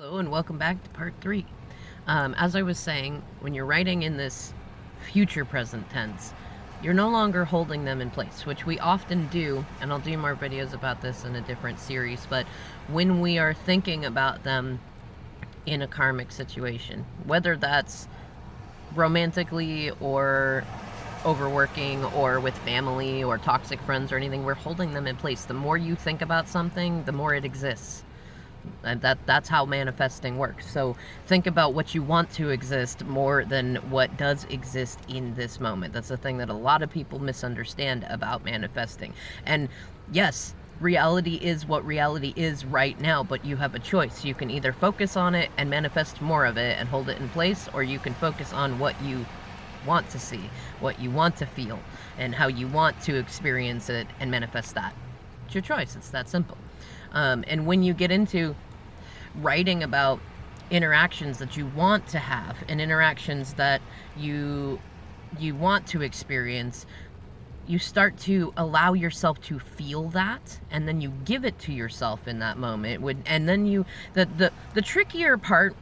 Hello and welcome back to part 3. As I was saying, when you're writing in this future present tense, you're no longer holding them in place, which we often do, and I'll do more videos about this in a different series, but when we are thinking about them in a karmic situation, whether that's romantically or overworking or with family or toxic friends or anything, we're holding them in place. The more you think about something, the more it exists. And that's how manifesting works. So think about what you want to exist more than what does exist in this moment. That's the thing that a lot of people misunderstand about manifesting. And yes, reality is what reality is right now, but you have a choice. You can either focus on it and manifest more of it and hold it in place, or you can focus on what you want to see, what you want to feel, and how you want to experience it and manifest that. It's your choice. It's that simple. And when you get into writing about interactions that you want to have and interactions that you want to experience, you start to allow yourself to feel that, and then you give it to yourself in that moment. And then the trickier part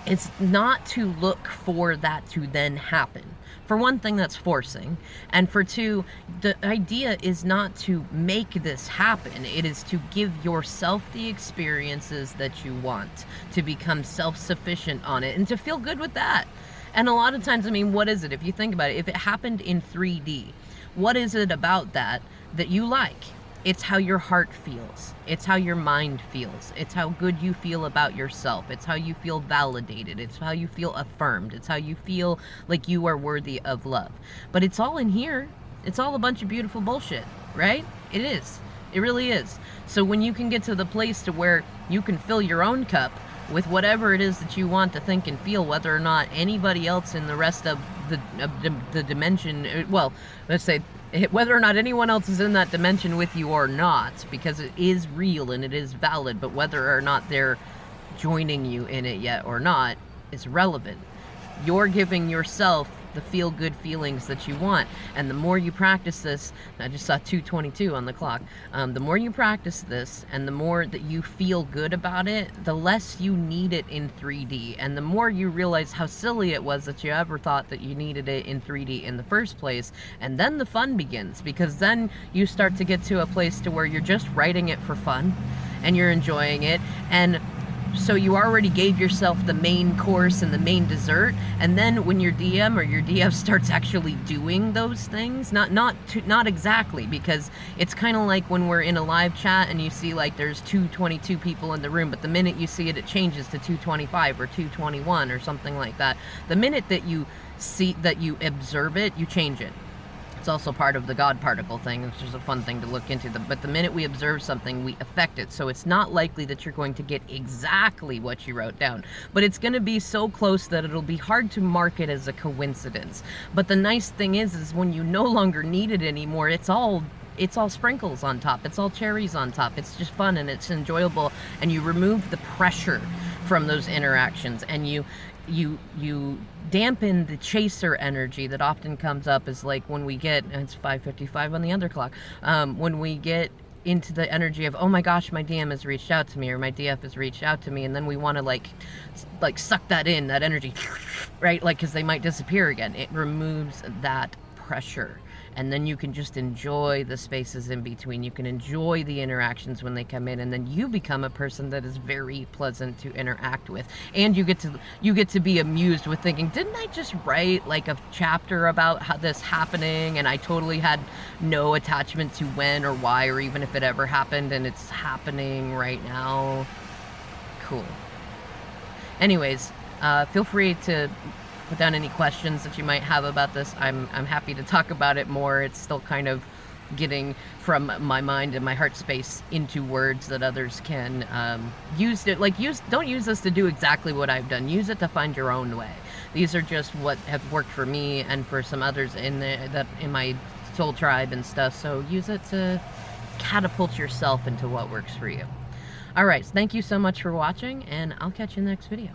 is not to look for that to then happen. For one thing, that's forcing. And for two, the idea is not to make this happen. It is to give yourself the experiences that you want, to become self-sufficient on it, and to feel good with that. And a lot of times, I mean, what is it? If you think about it, if it happened in 3D, what is it about that you like? It's how your heart feels. It's how your mind feels. It's how good you feel about yourself. It's how you feel validated. It's how you feel affirmed. It's how you feel like you are worthy of love. But it's all in here. It's all a bunch of beautiful bullshit, right? It is. It really is. So when you can get to the place to where you can fill your own cup with whatever it is that you want to think and feel, whether or not anybody else in the rest of the dimension, well, let's say, whether or not anyone else is in that dimension with you or not, because it is real and it is valid, but whether or not they're joining you in it yet or not is relevant. You're giving yourself the feel-good feelings that you want, and the more you practice this, I just saw 2:22 on the clock, the more you practice this and the more that you feel good about it, the less you need it in 3D, and the more you realize how silly it was that you ever thought that you needed it in 3D in the first place. And then the fun begins, because then you start to get to a place to where you're just writing it for fun and you're enjoying it, and so you already gave yourself the main course and the main dessert, and then when your DM or your DF starts actually doing those things, not exactly, because it's kind of like when we're in a live chat and you see like there's 222 people in the room, but the minute you see it, it changes to 225 or 221 or something like that. The minute that you observe it, you change it. It's also part of the God particle thing, which is a fun thing to look into. But the minute we observe something, we affect it. So it's not likely that you're going to get exactly what you wrote down, but it's going to be so close that it'll be hard to mark it as a coincidence. But the nice thing is when you no longer need it anymore, it's all sprinkles on top. It's all cherries on top. It's just fun and it's enjoyable, and you remove the pressure from those interactions, and you dampen the chaser energy that often comes up. Is like when we get, it's 5:55 on the other clock, when we get into the energy of, oh my gosh, my DM has reached out to me, or my DF has reached out to me, and then we want to like suck that in, that energy, right? Like, because they might disappear again. It removes that pressure, and then you can just enjoy the spaces in between. You can enjoy the interactions when they come in, and then you become a person that is very pleasant to interact with, and you get to be amused with thinking, didn't I just write like a chapter about how this happening, and I totally had no attachment to when or why or even if it ever happened, and it's happening right now. Cool. Anyways, feel free to put down any questions that you might have about this. I'm happy to talk about it more. It's still kind of getting from my mind and my heart space into words that others can use it. Don't use this to do exactly what I've done. Use it to find your own way. These are just what have worked for me and for some others in my soul tribe and stuff. So use it to catapult yourself into what works for you. All right, thank you so much for watching, and I'll catch you in the next video.